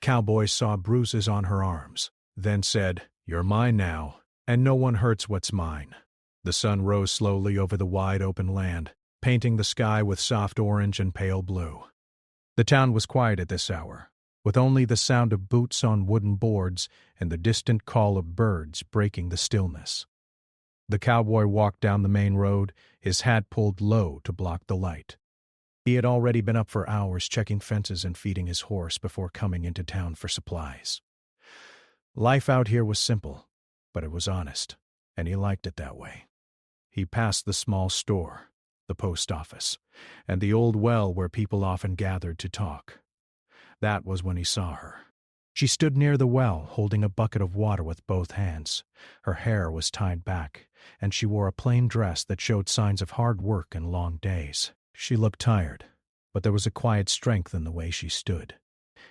Cowboy saw bruises on her arms, then said, "You're mine now, and no one hurts what's mine." The sun rose slowly over the wide open land, painting the sky with soft orange and pale blue. The town was quiet at this hour, with only the sound of boots on wooden boards and the distant call of birds breaking the stillness. The cowboy walked down the main road, his hat pulled low to block the light. He had already been up for hours checking fences and feeding his horse before coming into town for supplies. Life out here was simple, but it was honest, and he liked it that way. He passed the small store, the post office, and the old well where people often gathered to talk. That was when he saw her. She stood near the well, holding a bucket of water with both hands. Her hair was tied back, and she wore a plain dress that showed signs of hard work and long days. She looked tired, but there was a quiet strength in the way she stood.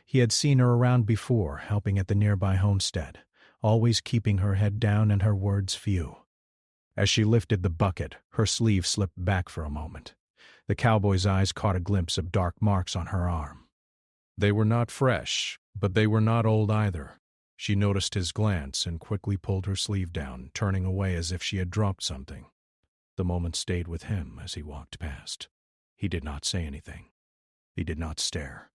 He had seen her around before, helping at the nearby homestead, always keeping her head down and her words few. As she lifted the bucket, her sleeve slipped back for a moment. The cowboy's eyes caught a glimpse of dark marks on her arm. They were not fresh, but they were not old either. She noticed his glance and quickly pulled her sleeve down, turning away as if she had dropped something. The moment stayed with him as he walked past. He did not say anything. He did not stare,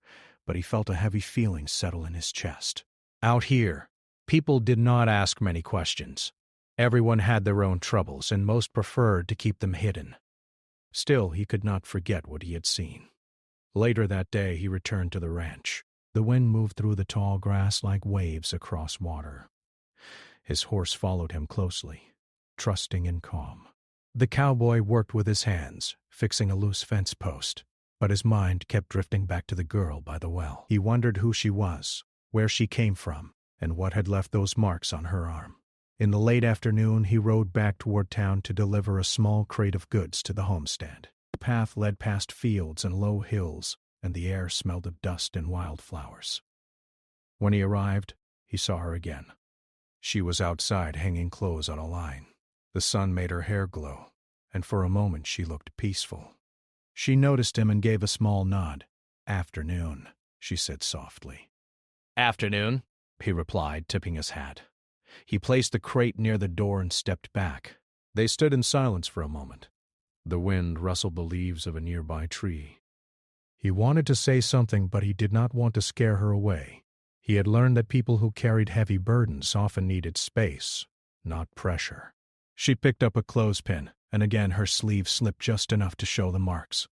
but he felt a heavy feeling settle in his chest. Out here, people did not ask many questions. Everyone had their own troubles, and most preferred to keep them hidden. Still, he could not forget what he had seen. Later that day, he returned to the ranch. The wind moved through the tall grass like waves across water. His horse followed him closely, trusting and calm. The cowboy worked with his hands, fixing a loose fence post, but his mind kept drifting back to the girl by the well. He wondered who she was, where she came from, and what had left those marks on her arm. In the late afternoon, he rode back toward town to deliver a small crate of goods to the homestead. The path led past fields and low hills, and the air smelled of dust and wildflowers. When he arrived, he saw her again. She was outside hanging clothes on a line. The sun made her hair glow, and for a moment she looked peaceful. She noticed him and gave a small nod. "Afternoon," she said softly. "Afternoon," he replied, tipping his hat. He placed the crate near the door and stepped back. They stood in silence for a moment. The wind rustled the leaves of a nearby tree. He wanted to say something, but he did not want to scare her away. He had learned that people who carried heavy burdens often needed space, not pressure. She picked up a clothespin, and again her sleeve slipped just enough to show the marks.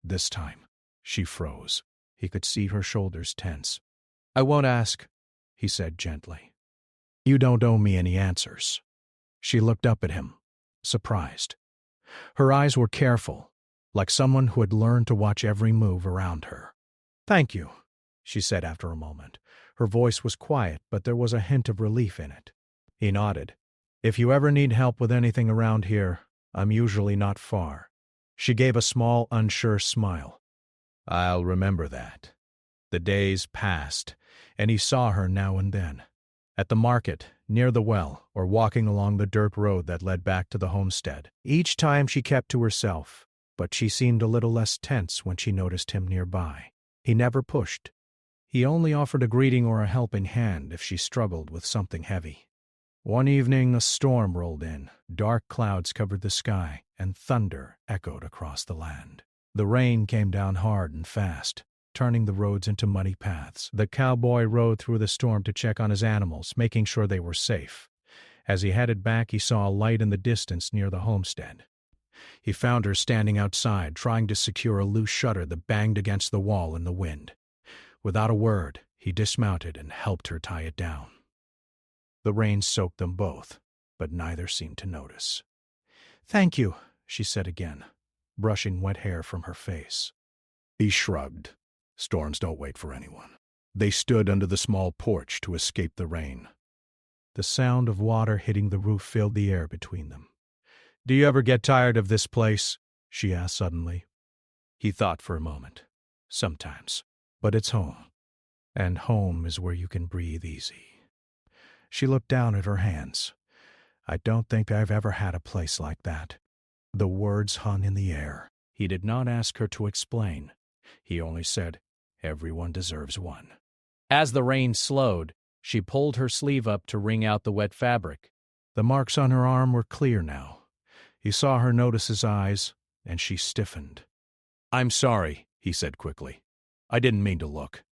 This time, she froze. He could see her shoulders tense. "I won't ask," he said gently. "You don't owe me any answers." She looked up at him, surprised. Her eyes were careful, like someone who had learned to watch every move around her. "Thank you," she said after a moment. Her voice was quiet, but there was a hint of relief in it. He nodded. "If you ever need help with anything around here, I'm usually not far." She gave a small, unsure smile. "I'll remember that." The days passed, and he saw her now and then. At the market, near the well, or walking along the dirt road that led back to the homestead. Each time she kept to herself, but she seemed a little less tense when she noticed him nearby. He never pushed. He only offered a greeting or a helping hand if she struggled with something heavy. One evening, a storm rolled in. Dark clouds covered the sky, and thunder echoed across the land. The rain came down hard and fast, turning the roads into muddy paths. The cowboy rode through the storm to check on his animals, making sure they were safe. As he headed back, he saw a light in the distance near the homestead. He found her standing outside, trying to secure a loose shutter that banged against the wall in the wind. Without a word, he dismounted and helped her tie it down. The rain soaked them both, but neither seemed to notice. "Thank you," she said again, brushing wet hair from her face. He shrugged. Storms don't wait for anyone. They stood under the small porch to escape the rain. The sound of water hitting the roof filled the air between them. "Do you ever get tired of this place?" she asked suddenly. He thought for a moment. "Sometimes. But it's home. And home is where you can breathe easy." She looked down at her hands. "I don't think I've ever had a place like that." The words hung in the air. He did not ask her to explain. He only said, "Everyone deserves one." As the rain slowed, she pulled her sleeve up to wring out the wet fabric. The marks on her arm were clear now. He saw her notice his eyes, and she stiffened. "I'm sorry," he said quickly. "I didn't mean to look."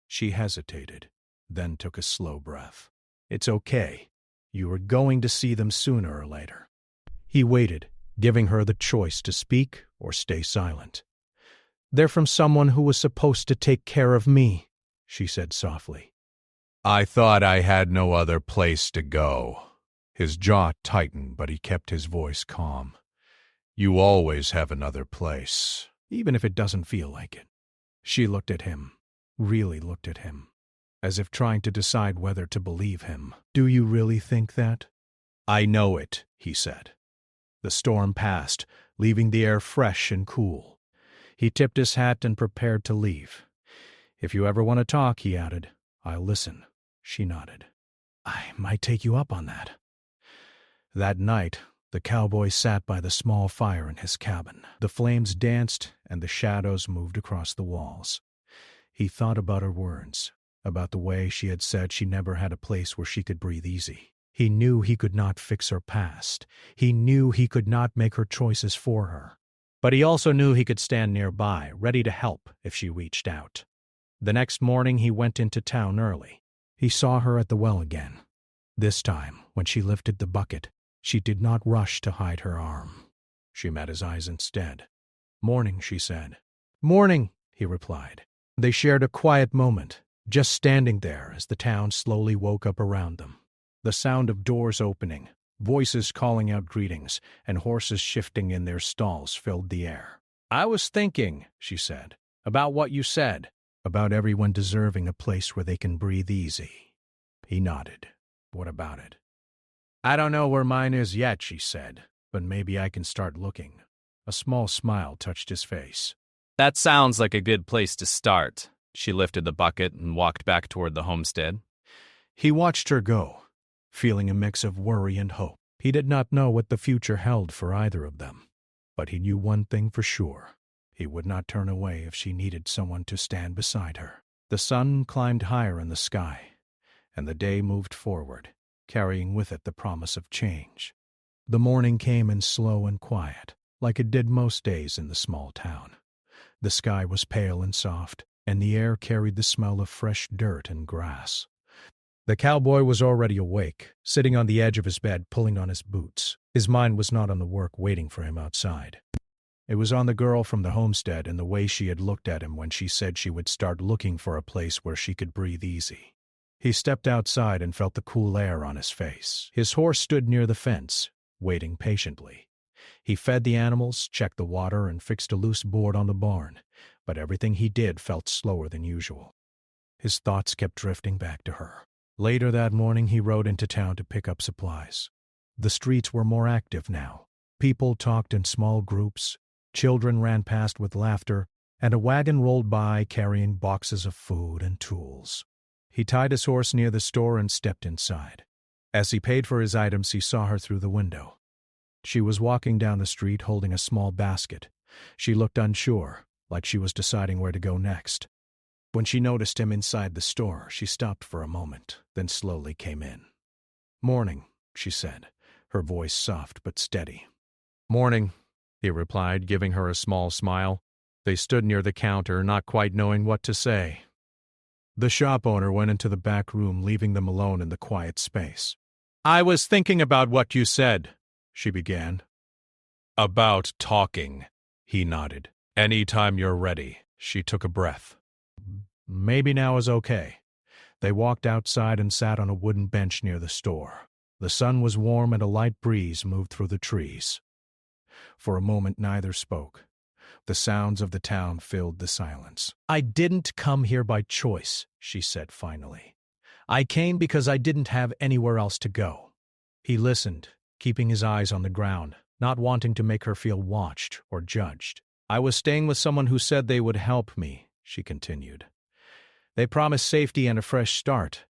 She hesitated, then took a slow breath. "It's okay. You were going to see them sooner or later." He waited, giving her the choice to speak or stay silent. "They're from someone who was supposed to take care of me," she said softly. "I thought I had no other place to go." His jaw tightened, but he kept his voice calm. "You always have another place, even if it doesn't feel like it." She looked at him, really looked at him, as if trying to decide whether to believe him. "Do you really think that?" "I know it," he said. The storm passed, leaving the air fresh and cool. He tipped his hat and prepared to leave. "If you ever want to talk," he added, "I'll listen." She nodded. "I might take you up on that." That night, the cowboy sat by the small fire in his cabin. The flames danced and the shadows moved across the walls. He thought about her words, about the way she had said she never had a place where she could breathe easy. He knew he could not fix her past. He knew he could not make her choices for her. But he also knew he could stand nearby, ready to help if she reached out. The next morning he went into town early. He saw her at the well again. This time, when she lifted the bucket, she did not rush to hide her arm. She met his eyes instead. "Morning," she said. "Morning," he replied. They shared a quiet moment, just standing there as the town slowly woke up around them. The sound of doors opening, voices calling out greetings, and horses shifting in their stalls filled the air. "I was thinking," she said, "about what you said, about everyone deserving a place where they can breathe easy." He nodded. "What about it?" "I don't know where mine is yet," she said, "but maybe I can start looking." A small smile touched his face. "That sounds like a good place to start." She lifted the bucket and walked back toward the homestead. He watched her go, feeling a mix of worry and hope. He did not know what the future held for either of them, but he knew one thing for sure. He would not turn away if she needed someone to stand beside her. The sun climbed higher in the sky, and the day moved forward, carrying with it the promise of change. The morning came in slow and quiet, like it did most days in the small town. The sky was pale and soft, and the air carried the smell of fresh dirt and grass. The cowboy was already awake, sitting on the edge of his bed pulling on his boots. His mind was not on the work waiting for him outside. It was on the girl from the homestead and the way she had looked at him when she said she would start looking for a place where she could breathe easy. He stepped outside and felt the cool air on his face. His horse stood near the fence, waiting patiently. He fed the animals, checked the water, and fixed a loose board on the barn, but everything he did felt slower than usual. His thoughts kept drifting back to her. Later that morning he rode into town to pick up supplies. The streets were more active now. People talked in small groups, children ran past with laughter, and a wagon rolled by carrying boxes of food and tools. He tied his horse near the store and stepped inside. As he paid for his items, he saw her through the window. She was walking down the street holding a small basket. She looked unsure, like she was deciding where to go next. When she noticed him inside the store, she stopped for a moment, then slowly came in. "Morning," she said, her voice soft but steady. "Morning," he replied, giving her a small smile. They stood near the counter, not quite knowing what to say. The shop owner went into the back room, leaving them alone in the quiet space. "I was thinking about what you said," she began. "About talking," he nodded. "Any time you're ready." She took a breath. "Maybe now is okay." They walked outside and sat on a wooden bench near the store. The sun was warm and a light breeze moved through the trees. For a moment neither spoke. The sounds of the town filled the silence. "I didn't come here by choice," she said finally. "I came because I didn't have anywhere else to go." He listened, keeping his eyes on the ground, not wanting to make her feel watched or judged. "I was staying with someone who said they would help me," she continued. "They promised safety and a fresh start.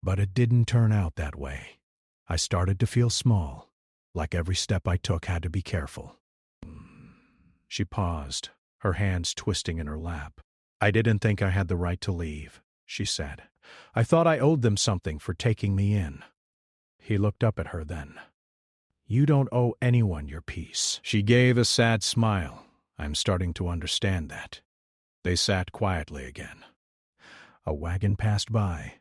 But it didn't turn out that way. I started to feel small, like every step I took had to be careful." She paused, her hands twisting in her lap. "I didn't think I had the right to leave. she said. I thought I owed them something for taking me in. He looked up at her then. You don't owe anyone your peace. She gave a sad smile. I'm starting to understand that. They sat quietly again. A wagon passed by,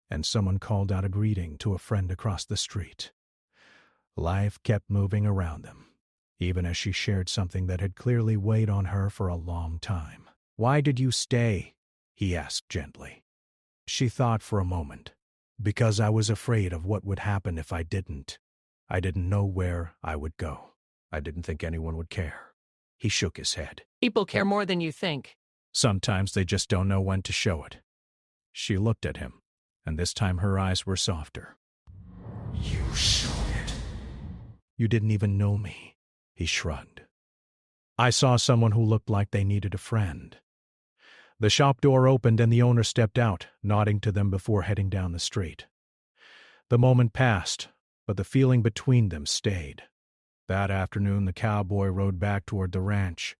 and someone called out a greeting to a friend across the street. Life kept moving around them, even as she shared something that had clearly weighed on her for a long time. Why did you stay? He asked gently. She thought for a moment. Because I was afraid of what would happen if I didn't. I didn't know where I would go. I didn't think anyone would care. He shook his head. People care more than you think. Sometimes they just don't know when to show it. She looked at him, and this time her eyes were softer. You showed it. You didn't even know me, he shrugged. I saw someone who looked like they needed a friend. The shop door opened and the owner stepped out, nodding to them before heading down the street. The moment passed, but the feeling between them stayed. That afternoon the cowboy rode back toward the ranch.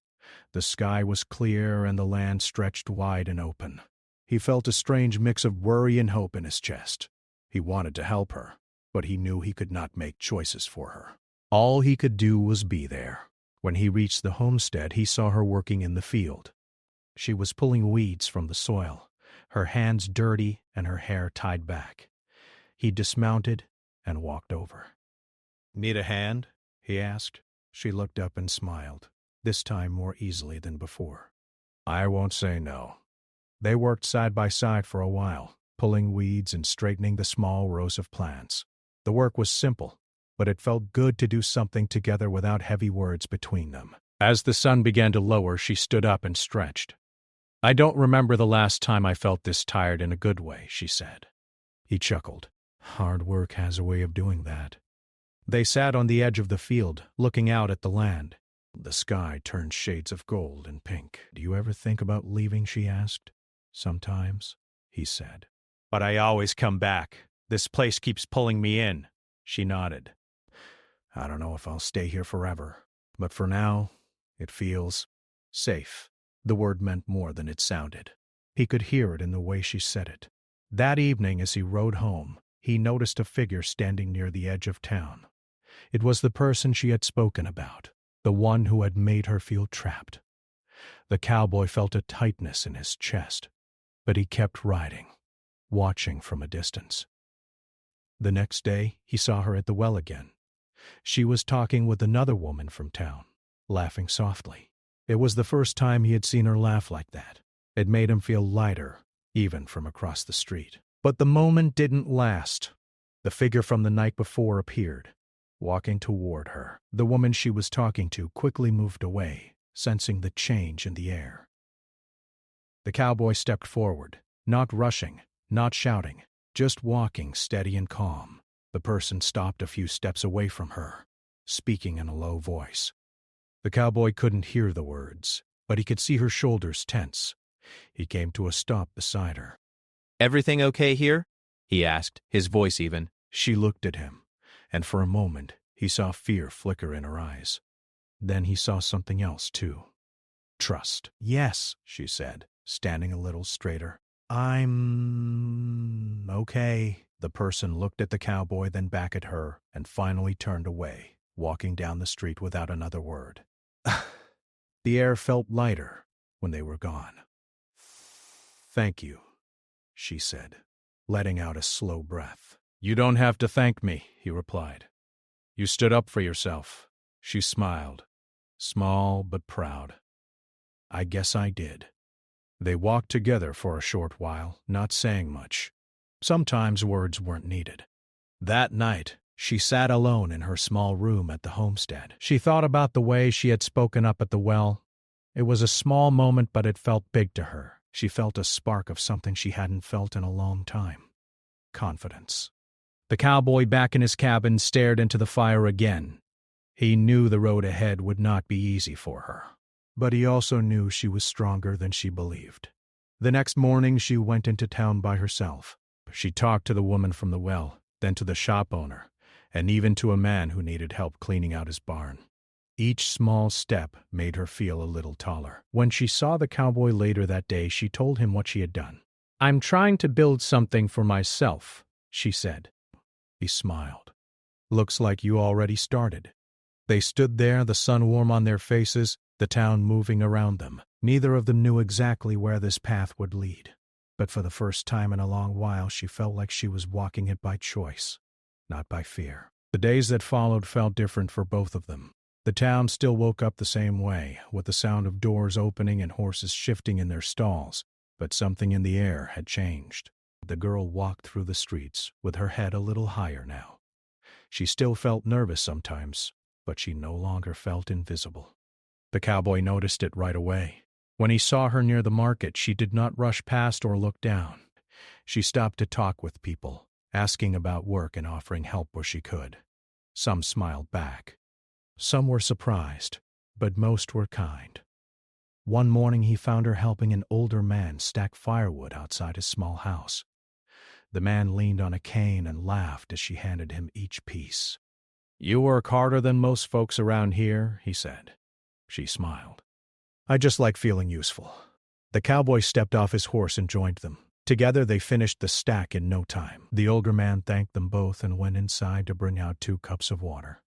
The sky was clear and the land stretched wide and open. He felt a strange mix of worry and hope in his chest. He wanted to help her, but he knew he could not make choices for her. All he could do was be there. When he reached the homestead, he saw her working in the field. She was pulling weeds from the soil, her hands dirty and her hair tied back. He dismounted and walked over. Need a hand? He asked. She looked up and smiled, this time more easily than before. I won't say no. They worked side by side for a while, pulling weeds and straightening the small rows of plants. The work was simple, but it felt good to do something together without heavy words between them. As the sun began to lower, she stood up and stretched. I don't remember the last time I felt this tired in a good way, she said. He chuckled. Hard work has a way of doing that. They sat on the edge of the field, looking out at the land. The sky turned shades of gold and pink. Do you ever think about leaving, she asked. Sometimes, he said. But I always come back. This place keeps pulling me in. She nodded. I don't know if I'll stay here forever, but for now, it feels safe. The word meant more than it sounded. He could hear it in the way she said it. That evening, as he rode home, he noticed a figure standing near the edge of town. It was the person she had spoken about, the one who had made her feel trapped. The cowboy felt a tightness in his chest, but he kept riding, watching from a distance. The next day, he saw her at the well again. She was talking with another woman from town, laughing softly. It was the first time he had seen her laugh like that. It made him feel lighter, even from across the street. But the moment didn't last. The figure from the night before appeared, walking toward her. The woman she was talking to quickly moved away, sensing the change in the air. The cowboy stepped forward, not rushing, not shouting, just walking steady and calm. The person stopped a few steps away from her, speaking in a low voice. The cowboy couldn't hear the words, but he could see her shoulders tense. He came to a stop beside her. Everything okay here? He asked, his voice even. She looked at him, and for a moment he saw fear flicker in her eyes. Then he saw something else, too. Trust. Yes, she said, standing a little straighter. I'm okay. The person looked at the cowboy, then back at her, and finally turned away, walking down the street without another word. The air felt lighter when they were gone. Thank you, she said, letting out a slow breath. You don't have to thank me, he replied. You stood up for yourself. She smiled, small but proud. I guess I did. They walked together for a short while, not saying much. Sometimes words weren't needed. That night, she sat alone in her small room at the homestead. She thought about the way she had spoken up at the well. It was a small moment, but it felt big to her. She felt a spark of something she hadn't felt in a long time. Confidence. The cowboy back in his cabin stared into the fire again. He knew the road ahead would not be easy for her. But he also knew she was stronger than she believed. The next morning she went into town by herself. She talked to the woman from the well, then to the shop owner, and even to a man who needed help cleaning out his barn. Each small step made her feel a little taller. When she saw the cowboy later that day, she told him what she had done. I'm trying to build something for myself, she said. He smiled. Looks like you already started. They stood there, the sun warm on their faces, the town moving around them. Neither of them knew exactly where this path would lead. But for the first time in a long while, she felt like she was walking it by choice, not by fear. The days that followed felt different for both of them. The town still woke up the same way, with the sound of doors opening and horses shifting in their stalls, but something in the air had changed. The girl walked through the streets, with her head a little higher now. She still felt nervous sometimes, but she no longer felt invisible. The cowboy noticed it right away. When he saw her near the market, she did not rush past or look down. She stopped to talk with people, asking about work and offering help where she could. Some smiled back. Some were surprised, but most were kind. One morning he found her helping an older man stack firewood outside his small house. The man leaned on a cane and laughed as she handed him each piece. "You work harder than most folks around here," he said. She smiled. "I just like feeling useful." The cowboy stepped off his horse and joined them. Together they finished the stack in no time. The older man thanked them both and went inside to bring out 2 cups of water.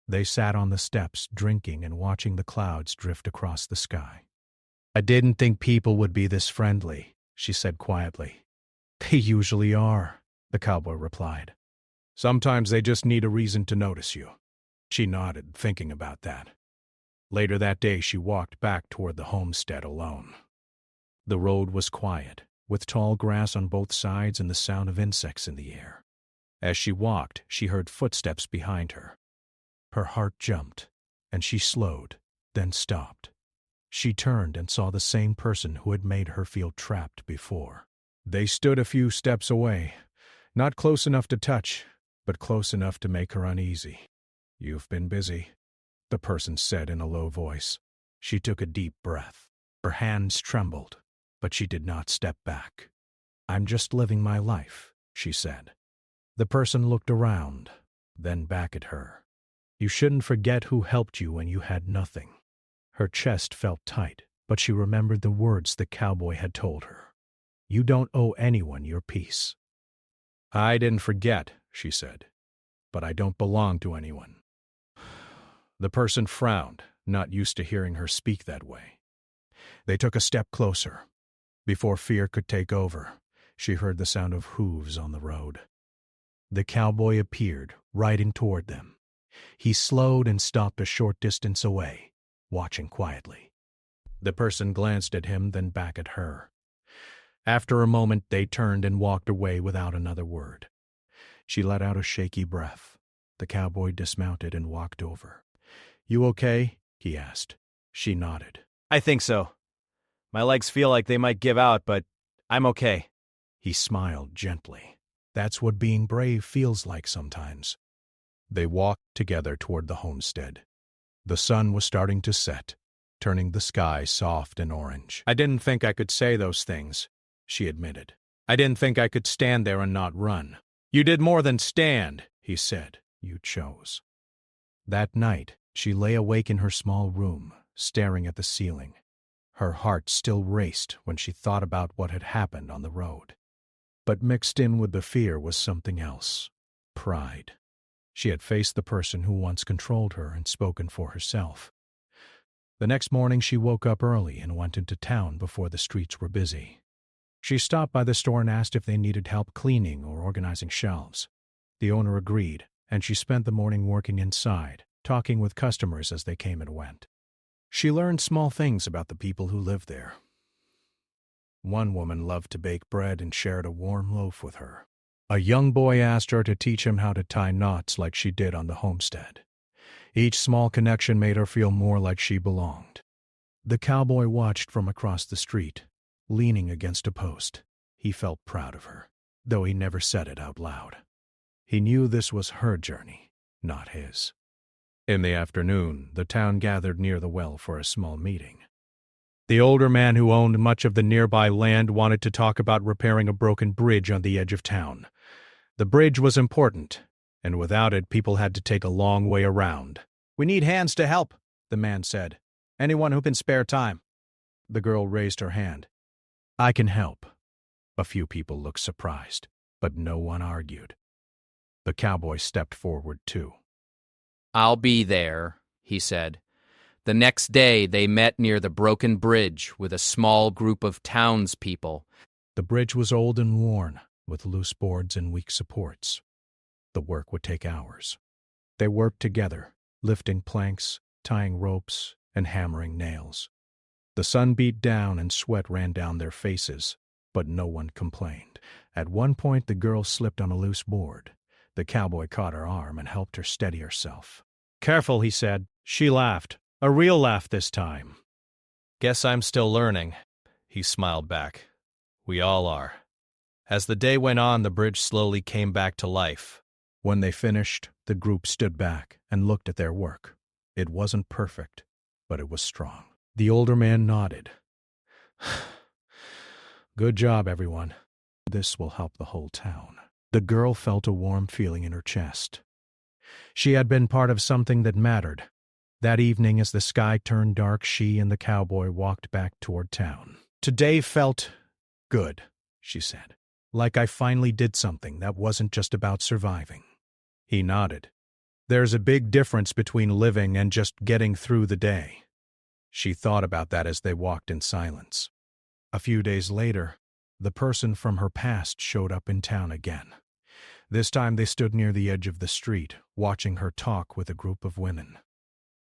They sat on the steps, drinking and watching the clouds drift across the sky. "I didn't think people would be this friendly," she said quietly. "They usually are," the cowboy replied. "Sometimes they just need a reason to notice you." She nodded, thinking about that. Later that day she walked back toward the homestead alone. The road was quiet, with tall grass on both sides and the sound of insects in the air. As she walked, she heard footsteps behind her. Her heart jumped, and she slowed, then stopped. She turned and saw the same person who had made her feel trapped before. They stood a few steps away, not close enough to touch, but close enough to make her uneasy. "You've been busy," the person said in a low voice. She took a deep breath. Her hands trembled, but she did not step back. "I'm just living my life," she said. The person looked around, then back at her. "You shouldn't forget who helped you when you had nothing." Her chest felt tight, but she remembered the words the cowboy had told her. "You don't owe anyone your peace." "I didn't forget," she said, "but I don't belong to anyone." The person frowned, not used to hearing her speak that way. They took a step closer. Before fear could take over, she heard the sound of hooves on the road. The cowboy appeared, riding toward them. He slowed and stopped a short distance away, watching quietly. The person glanced at him, then back at her. After a moment, they turned and walked away without another word. She let out a shaky breath. The cowboy dismounted and walked over. "You okay?" he asked. She nodded. I think so. My legs feel like they might give out, but I'm okay. He smiled gently. That's what being brave feels like sometimes. They walked together toward the homestead. The sun was starting to set, turning the sky soft and orange. "I didn't think I could say those things," she admitted. "I didn't think I could stand there and not run." "You did more than stand," he said. "You chose." That night, she lay awake in her small room, staring at the ceiling. Her heart still raced when she thought about what had happened on the road. But mixed in with the fear was something else: pride. She had faced the person who once controlled her and spoken for herself. The next morning she woke up early and went into town before the streets were busy. She stopped by the store and asked if they needed help cleaning or organizing shelves. The owner agreed, and she spent the morning working inside, talking with customers as they came and went. She learned small things about the people who lived there. One woman loved to bake bread and shared a warm loaf with her. A young boy asked her to teach him how to tie knots like she did on the homestead. Each small connection made her feel more like she belonged. The cowboy watched from across the street, leaning against a post. He felt proud of her, though he never said it out loud. He knew this was her journey, not his. In the afternoon, the town gathered near the well for a small meeting. The older man who owned much of the nearby land wanted to talk about repairing a broken bridge on the edge of town. The bridge was important, and without it, people had to take a long way around. "We need hands to help," the man said. "Anyone who can spare time." The girl raised her hand. "I can help." A few people looked surprised, but no one argued. The cowboy stepped forward too. "I'll be there," he said. The next day they met near the broken bridge with a small group of townspeople. The bridge was old and worn, with loose boards and weak supports. The work would take hours. They worked together, lifting planks, tying ropes, and hammering nails. The sun beat down and sweat ran down their faces, but no one complained. At one point the girl slipped on a loose board. The cowboy caught her arm and helped her steady herself. "Careful," he said. She laughed. A real laugh this time. "Guess I'm still learning," he smiled back. "We all are." As the day went on, the bridge slowly came back to life. When they finished, the group stood back and looked at their work. It wasn't perfect, but it was strong. The older man nodded. "Good job, everyone. This will help the whole town." The girl felt a warm feeling in her chest. She had been part of something that mattered. That evening, as the sky turned dark, she and the cowboy walked back toward town. "Today felt good," she said. "Like I finally did something that wasn't just about surviving." He nodded. "There's a big difference between living and just getting through the day." She thought about that as they walked in silence. A few days later, the person from her past showed up in town again. This time they stood near the edge of the street, watching her talk with a group of women.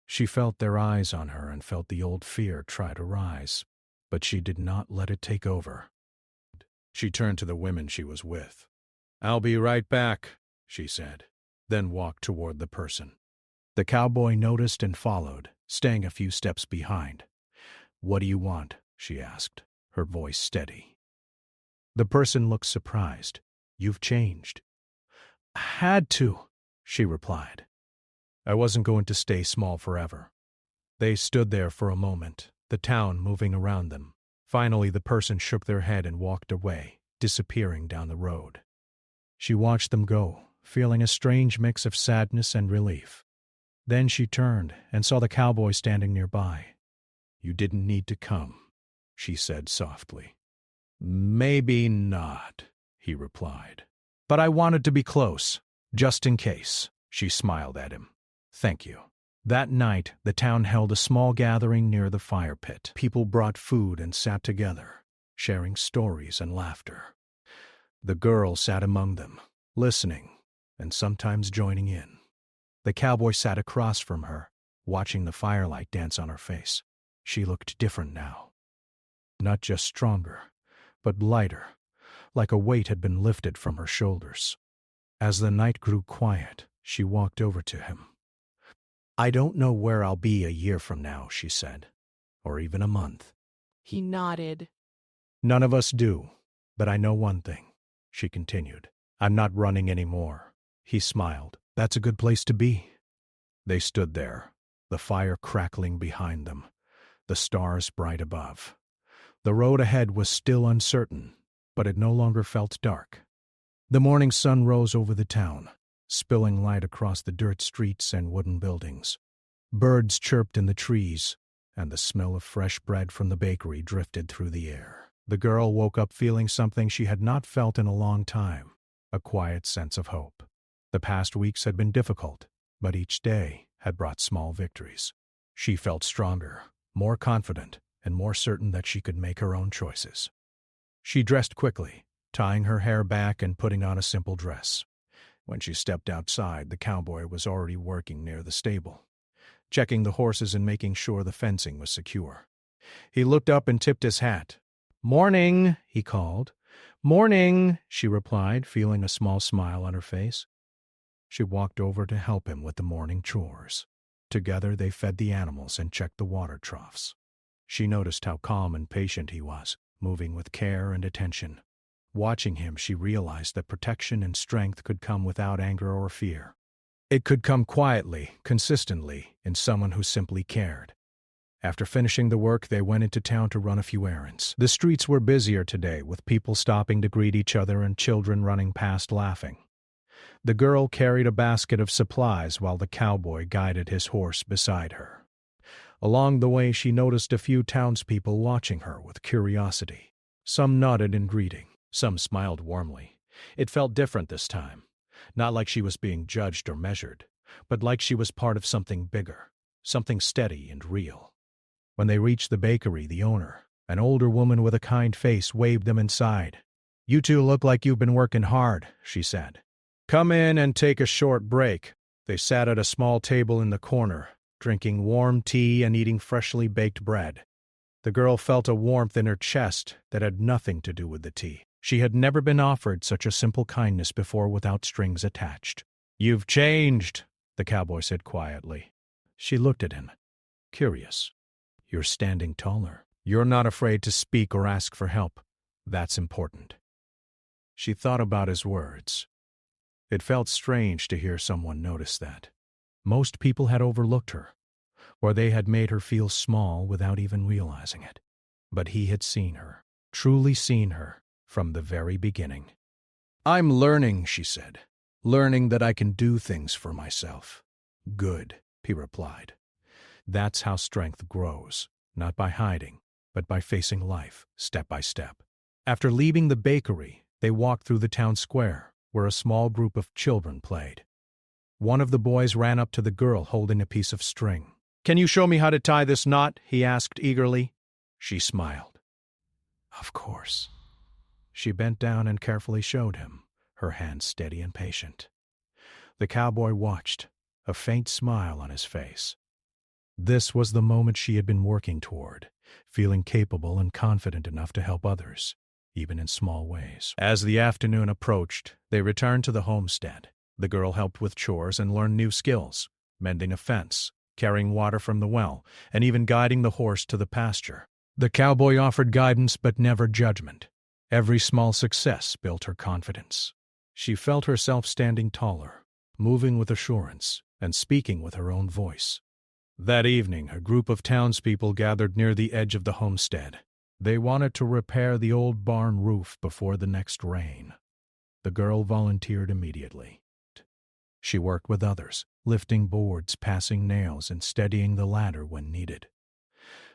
She felt their eyes on her and felt the old fear try to rise, but she did not let it take over. She turned to the women she was with. "I'll be right back," she said, then walked toward the person. The cowboy noticed and followed, staying a few steps behind. "What do you want?" she asked, her voice steady. The person looked surprised. "You've changed." "Had to," she replied. "I wasn't going to stay small forever." They stood there for a moment, the town moving around them. Finally, the person shook their head and walked away, disappearing down the road. She watched them go, feeling a strange mix of sadness and relief. Then she turned and saw the cowboy standing nearby. "You didn't need to come," she said softly. "Maybe not," he replied. "But I wanted to be close, just in case." She smiled at him. "Thank you." That night, the town held a small gathering near the fire pit. People brought food and sat together, sharing stories and laughter. The girl sat among them, listening and sometimes joining in. The cowboy sat across from her, watching the firelight dance on her face. She looked different now. Not just stronger, but lighter, like a weight had been lifted from her shoulders. As the night grew quiet, she walked over to him. "I don't know where I'll be a year from now," she said, "or even a month." He nodded. "None of us do, but I know one thing," she continued. "I'm not running anymore." He smiled. "That's a good place to be." They stood there, the fire crackling behind them, the stars bright above. The road ahead was still uncertain, but it no longer felt dark. The morning sun rose over the town, spilling light across the dirt streets and wooden buildings. Birds chirped in the trees, and the smell of fresh bread from the bakery drifted through the air. The girl woke up feeling something she had not felt in a long time, a quiet sense of hope. The past weeks had been difficult, but each day had brought small victories. She felt stronger, more confident, and more certain that she could make her own choices. She dressed quickly, tying her hair back and putting on a simple dress. When she stepped outside, the cowboy was already working near the stable, checking the horses and making sure the fencing was secure. He looked up and tipped his hat. "Morning," he called. "Morning," she replied, feeling a small smile on her face. She walked over to help him with the morning chores. Together they fed the animals and checked the water troughs. She noticed how calm and patient he was, moving with care and attention. Watching him, she realized that protection and strength could come without anger or fear. It could come quietly, consistently, in someone who simply cared. After finishing the work, they went into town to run a few errands. The streets were busier today, with people stopping to greet each other and children running past laughing. The girl carried a basket of supplies while the cowboy guided his horse beside her. Along the way, she noticed a few townspeople watching her with curiosity. Some nodded in greeting, Some smiled warmly. It felt different this time. Not like she was being judged or measured, but like she was part of something bigger, something steady and real. When they reached the bakery, the owner, an older woman with a kind face, waved them inside. "You two look like you've been working hard," she said. "Come in and take a short break." They sat at a small table in the corner, drinking warm tea and eating freshly baked bread. The girl felt a warmth in her chest that had nothing to do with the tea. She had never been offered such a simple kindness before without strings attached. "You've changed," the cowboy said quietly. She looked at him, curious. "You're standing taller. You're not afraid to speak or ask for help. That's important." She thought about his words. It felt strange to hear someone notice that. Most people had overlooked her, or they had made her feel small without even realizing it. But he had seen her, truly seen her, from the very beginning. "I'm learning," she said. "Learning that I can do things for myself." "Good," he replied. That's how strength grows, not by hiding, but by facing life, step by step. After leaving the bakery, they walked through the town square, where a small group of children played. One of the boys ran up to the girl holding a piece of string. "Can you show me how to tie this knot?" he asked eagerly. She smiled. "Of course." She bent down and carefully showed him, her hands steady and patient. The cowboy watched, a faint smile on his face. This was the moment she had been working toward, feeling capable and confident enough to help others, even in small ways. As the afternoon approached, they returned to the homestead. The girl helped with chores and learned new skills, mending a fence, carrying water from the well, and even guiding the horse to the pasture. The cowboy offered guidance but never judgment. Every small success built her confidence. She felt herself standing taller, moving with assurance, and speaking with her own voice. That evening, a group of townspeople gathered near the edge of the homestead. They wanted to repair the old barn roof before the next rain. The girl volunteered immediately. She worked with others, lifting boards, passing nails, and steadying the ladder when needed.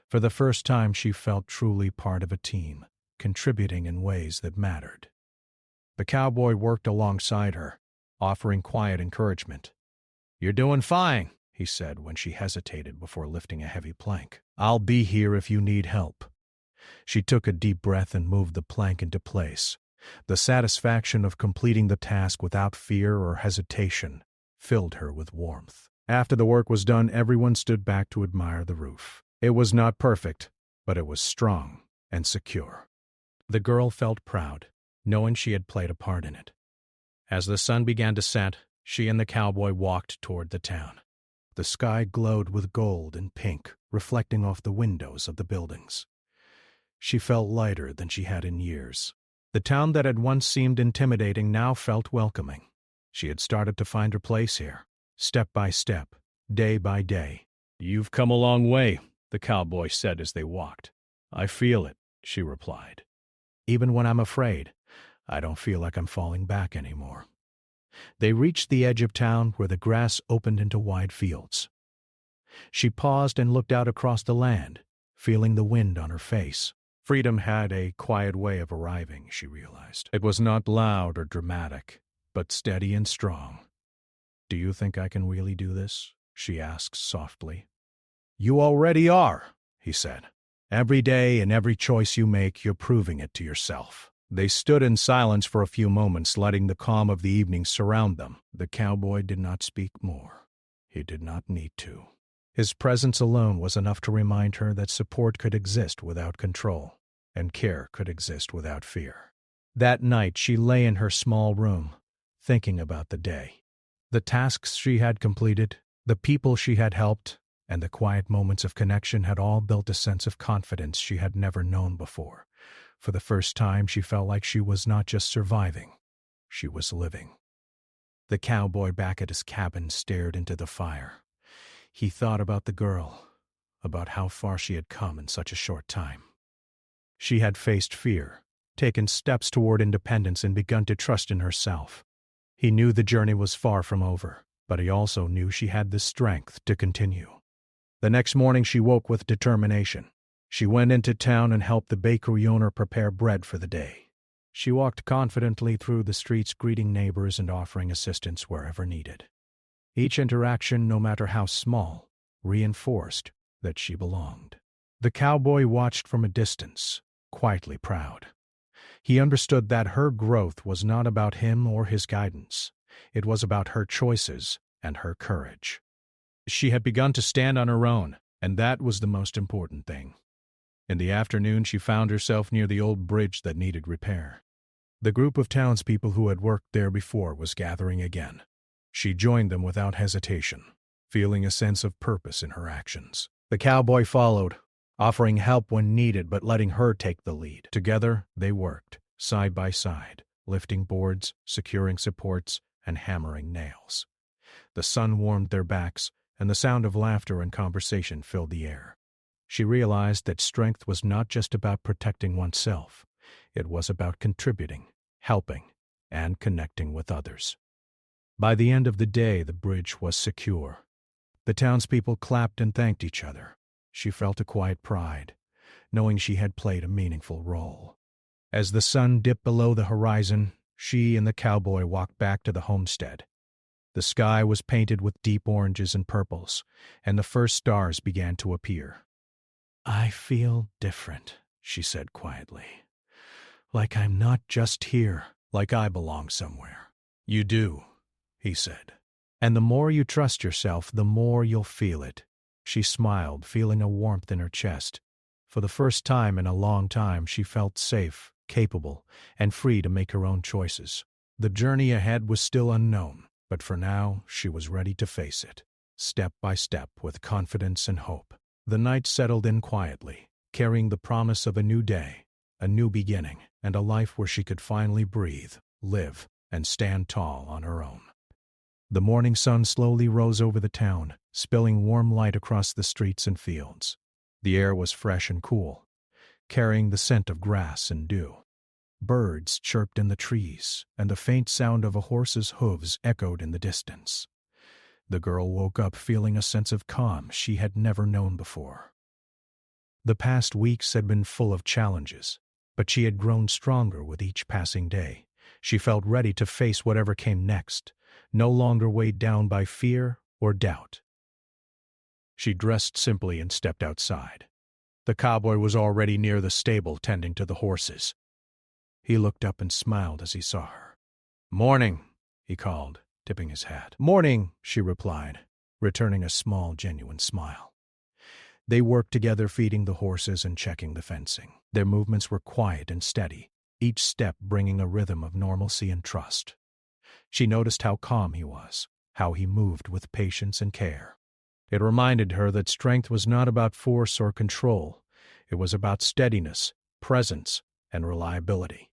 For the first time, she felt truly part of a team, contributing in ways that mattered. The cowboy worked alongside her, offering quiet encouragement. "You're doing fine," he said when she hesitated before lifting a heavy plank. "I'll be here if you need help." She took a deep breath and moved the plank into place. The satisfaction of completing the task without fear or hesitation filled her with warmth. After the work was done, everyone stood back to admire the roof. It was not perfect, but it was strong and secure. The girl felt proud, knowing she had played a part in it. As the sun began to set, she and the cowboy walked toward the town. The sky glowed with gold and pink, reflecting off the windows of the buildings. She felt lighter than she had in years. The town that had once seemed intimidating now felt welcoming. She had started to find her place here, step by step, day by day. "You've come a long way," the cowboy said as they walked. "I feel it," she replied. "Even when I'm afraid, I don't feel like I'm falling back anymore." They reached the edge of town where the grass opened into wide fields. She paused and looked out across the land, feeling the wind on her face. Freedom had a quiet way of arriving, she realized. It was not loud or dramatic, but steady and strong. "Do you think I can really do this?" she asked softly. "You already are," he said. "Every day and every choice you make, you're proving it to yourself." They stood in silence for a few moments, letting the calm of the evening surround them. The cowboy did not speak more. He did not need to. His presence alone was enough to remind her that support could exist without control, and care could exist without fear. That night she lay in her small room, thinking about the day. The tasks she had completed, the people she had helped, and the quiet moments of connection had all built a sense of confidence she had never known before. For the first time, she felt like she was not just surviving, she was living. The cowboy back at his cabin stared into the fire. He thought about the girl, about how far she had come in such a short time. She had faced fear, taken steps toward independence, and begun to trust in herself. He knew the journey was far from over, but he also knew she had the strength to continue. The next morning she woke with determination. She went into town and helped the bakery owner prepare bread for the day. She walked confidently through the streets, greeting neighbors and offering assistance wherever needed. Each interaction, no matter how small, reinforced that she belonged. The cowboy watched from a distance, quietly proud. He understood that her growth was not about him or his guidance. It was about her choices and her courage. She had begun to stand on her own, and that was the most important thing. In the afternoon, she found herself near the old bridge that needed repair. The group of townspeople who had worked there before was gathering again. She joined them without hesitation, feeling a sense of purpose in her actions. The cowboy followed, offering help when needed but letting her take the lead. Together, they worked, side by side, lifting boards, securing supports, and hammering nails. The sun warmed their backs, and the sound of laughter and conversation filled the air. She realized that strength was not just about protecting oneself. It was about contributing, helping, and connecting with others. By the end of the day, the bridge was secure. The townspeople clapped and thanked each other. She felt a quiet pride, knowing she had played a meaningful role. As the sun dipped below the horizon, she and the cowboy walked back to the homestead. The sky was painted with deep oranges and purples, and the first stars began to appear. "I feel different," she said quietly. "Like I'm not just here, like I belong somewhere." "You do," he said. "And the more you trust yourself, the more you'll feel it." She smiled, feeling a warmth in her chest. For the first time in a long time, she felt safe, capable, and free to make her own choices. The journey ahead was still unknown, but for now, she was ready to face it, step by step, with confidence and hope. The night settled in quietly, carrying the promise of a new day, a new beginning, and a life where she could finally breathe, live, and stand tall on her own. The morning sun slowly rose over the town, spilling warm light across the streets and fields. The air was fresh and cool, carrying the scent of grass and dew. Birds chirped in the trees, and the faint sound of a horse's hooves echoed in the distance. The girl woke up feeling a sense of calm she had never known before. The past weeks had been full of challenges, but she had grown stronger with each passing day. She felt ready to face whatever came next, no longer weighed down by fear or doubt. She dressed simply and stepped outside. The cowboy was already near the stable tending to the horses. He looked up and smiled as he saw her. "Morning," he called, tipping his hat. "Morning," she replied, returning a small, genuine smile. They worked together, feeding the horses and checking the fencing. Their movements were quiet and steady, each step bringing a rhythm of normalcy and trust. She noticed how calm he was, how he moved with patience and care. It reminded her that strength was not about force or control. It was about steadiness, presence, and reliability.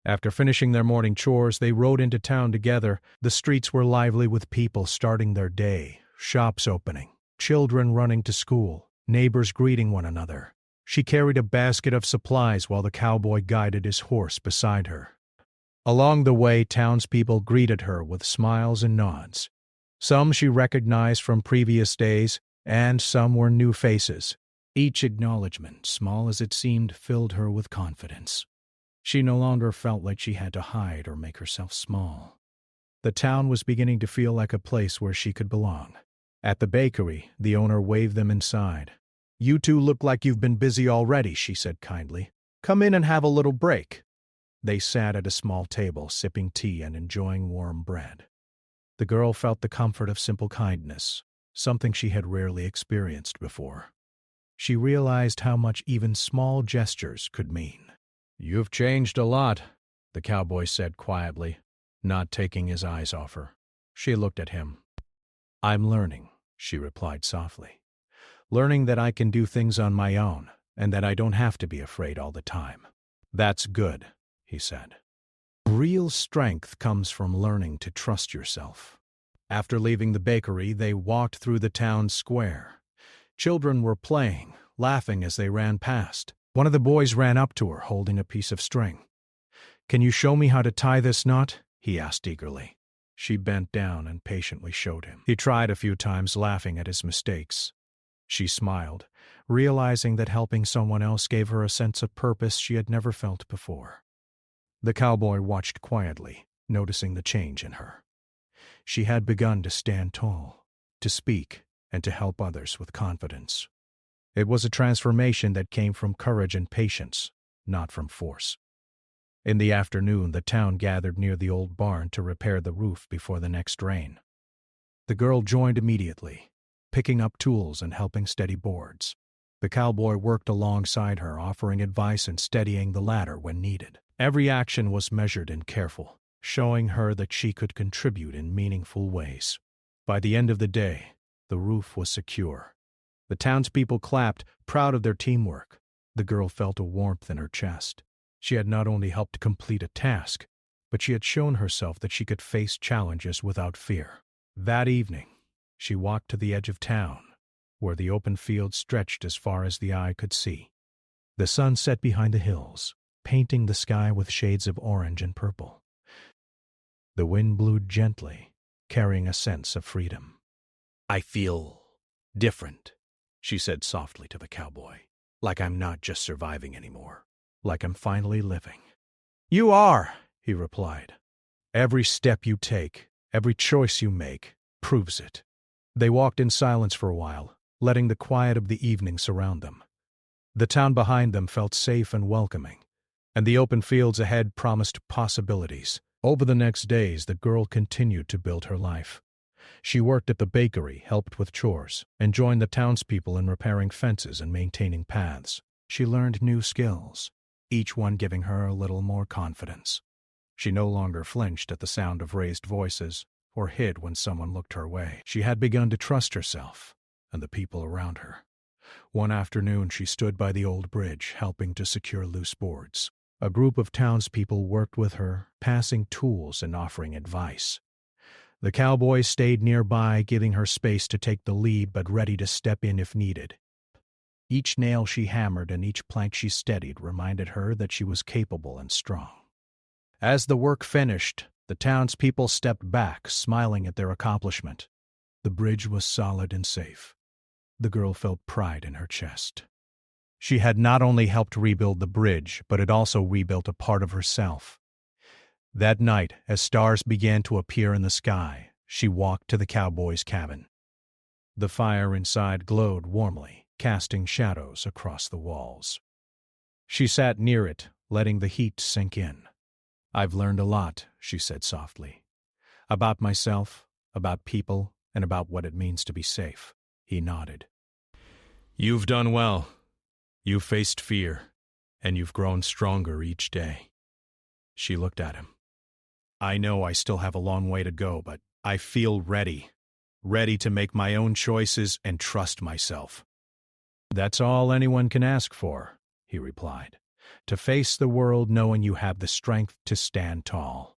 After finishing their morning chores, they rode into town together. The streets were lively with people starting their day, shops opening, children running to school, neighbors greeting one another. She carried a basket of supplies while the cowboy guided his horse beside her. Along the way, townspeople greeted her with smiles and nods. Some she recognized from previous days, and some were new faces. Each acknowledgement, small as it seemed, filled her with confidence. She no longer felt like she had to hide or make herself small. The town was beginning to feel like a place where she could belong. At the bakery, the owner waved them inside. "You two look like you've been busy already," she said kindly. "Come in and have a little break." They sat at a small table, sipping tea and enjoying warm bread. The girl felt the comfort of simple kindness, something she had rarely experienced before. She realized how much even small gestures could mean. "You've changed a lot," the cowboy said quietly, not taking his eyes off her. She looked at him. "I'm learning," she replied softly. "Learning that I can do things on my own, and that I don't have to be afraid all the time." "That's good," he said. "Real strength comes from learning to trust yourself." After leaving the bakery, they walked through the town square. Children were playing, laughing as they ran past. One of the boys ran up to her, holding a piece of string. "Can you show me how to tie this knot?" he asked eagerly. She bent down and patiently showed him. He tried a few times, laughing at his mistakes. She smiled, realizing that helping someone else gave her a sense of purpose she had never felt before. The cowboy watched quietly, noticing the change in her. She had begun to stand tall, to speak, and to help others with confidence. It was a transformation that came from courage and patience, not from force. In the afternoon, the town gathered near the old barn to repair the roof before the next rain. The girl joined immediately, picking up tools and helping steady boards. The cowboy worked alongside her, offering advice and steadying the ladder when needed. Every action was measured and careful, showing her that she could contribute in meaningful ways. By the end of the day, the roof was secure. The townspeople clapped, proud of their teamwork. The girl felt a warmth in her chest. She had not only helped complete a task, but she had shown herself that she could face challenges without fear. That evening, she walked to the edge of town, where the open field stretched as far as the eye could see. The sun set behind the hills, painting the sky with shades of orange and purple. The wind blew gently, carrying a sense of freedom. "I feel different," she said softly to the cowboy. "Like I'm not just surviving anymore. Like I'm finally living." "You are," he replied. "Every step you take, every choice you make, proves it." They walked in silence for a while, letting the quiet of the evening surround them. The town behind them felt safe and welcoming, and the open fields ahead promised possibilities. Over the next days, the girl continued to build her life. She worked at the bakery, helped with chores, and joined the townspeople in repairing fences and maintaining paths. She learned new skills, each one giving her a little more confidence. She no longer flinched at the sound of raised voices or hid when someone looked her way. She had begun to trust herself and the people around her. One afternoon, she stood by the old bridge, helping to secure loose boards. A group of townspeople worked with her, passing tools and offering advice. The cowboy stayed nearby, giving her space to take the lead but ready to step in if needed. Each nail she hammered and each plank she steadied reminded her that she was capable and strong. As the work finished, the townspeople stepped back, smiling at their accomplishment. The bridge was solid and safe. The girl felt pride in her chest. She had not only helped rebuild the bridge, but had also rebuilt a part of herself. That night, as stars began to appear in the sky, she walked to the cowboy's cabin. The fire inside glowed warmly, casting shadows across the walls. She sat near it, letting the heat sink in. "I've learned a lot," she said softly. "About myself, about people, and about what it means to be safe." He nodded. "You've done well. You've faced fear, and you've grown stronger each day." She looked at him. "I know I still have a long way to go, but I feel ready to make my own choices and trust myself." "That's all anyone can ask for," he replied. "To face the world knowing you have the strength to stand tall."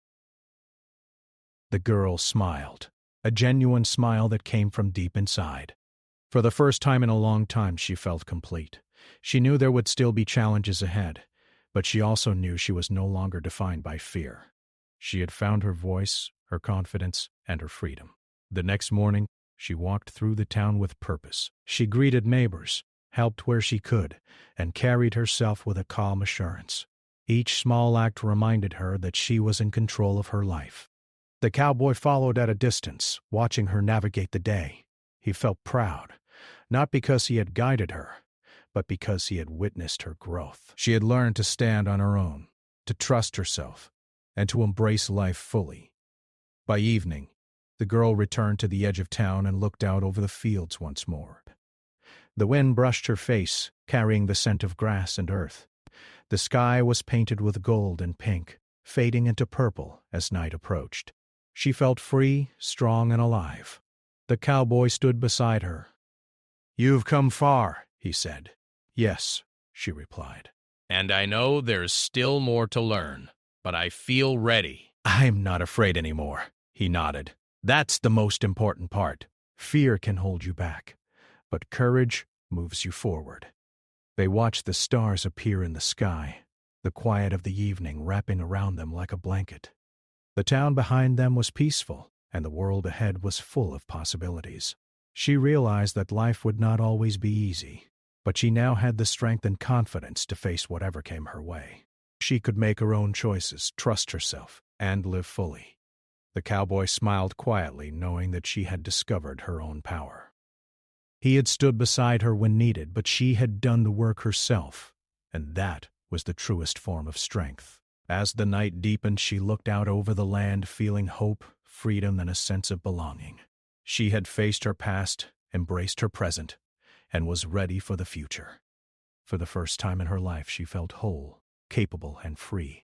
The girl smiled, a genuine smile that came from deep inside. For the first time in a long time, she felt complete. She knew there would still be challenges ahead, but she also knew she was no longer defined by fear. She had found her voice, her confidence, and her freedom. The next morning, she walked through the town with purpose. She greeted neighbors, helped where she could, and carried herself with a calm assurance. Each small act reminded her that she was in control of her life. The cowboy followed at a distance, watching her navigate the day. He felt proud, not because he had guided her, but because he had witnessed her growth. She had learned to stand on her own, to trust herself, and to embrace life fully. By evening, the girl returned to the edge of town and looked out over the fields once more. The wind brushed her face, carrying the scent of grass and earth. The sky was painted with gold and pink, fading into purple as night approached. She felt free, strong, and alive. The cowboy stood beside her. "You've come far," he said. "Yes," she replied. "And I know there's still more to learn, but I feel ready." "I'm not afraid anymore," he nodded. "That's the most important part. Fear can hold you back, but courage moves you forward." They watched the stars appear in the sky, the quiet of the evening wrapping around them like a blanket. The town behind them was peaceful, and the world ahead was full of possibilities. She realized that life would not always be easy, but she now had the strength and confidence to face whatever came her way. She could make her own choices, trust herself, and live fully. The cowboy smiled quietly, knowing that she had discovered her own power. He had stood beside her when needed, but she had done the work herself, and that was the truest form of strength. As the night deepened, she looked out over the land, feeling hope, freedom, and a sense of belonging. She had faced her past, embraced her present, and was ready for the future. For the first time in her life, she felt whole, capable, and free.